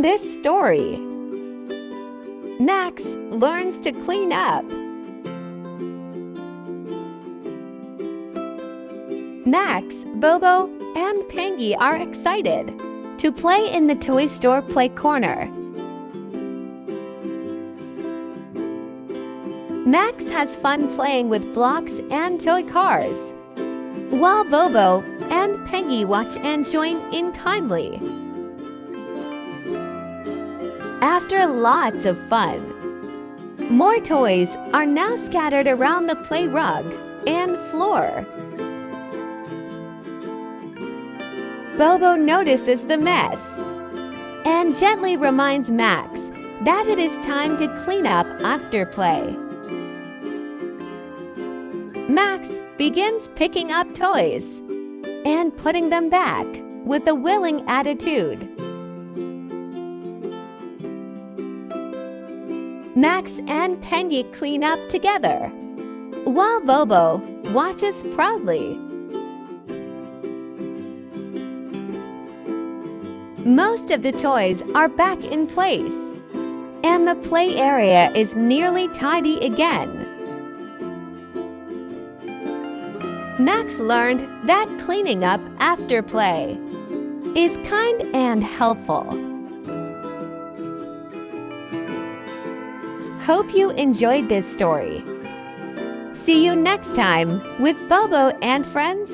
this story. Max learns to clean up. Max, Bobo, and Pengy are excited to play in the toy store play corner. Max has fun playing with blocks and toy cars, while Bobo and Pengy watch and join in kindly. After lots of fun, more toys are now scattered around the play rug and floor. Bobo notices the mess and gently reminds Max that it is time to clean up after play. Max begins picking up toys and putting them back with a willing attitude. Max and Pengy clean up together, while Bobo watches proudly. Most of the toys are back in place, and the play area is nearly tidy again. Max learned that cleaning up after play is kind and helpful. Hope you enjoyed this story. See you next time with Bobo and friends.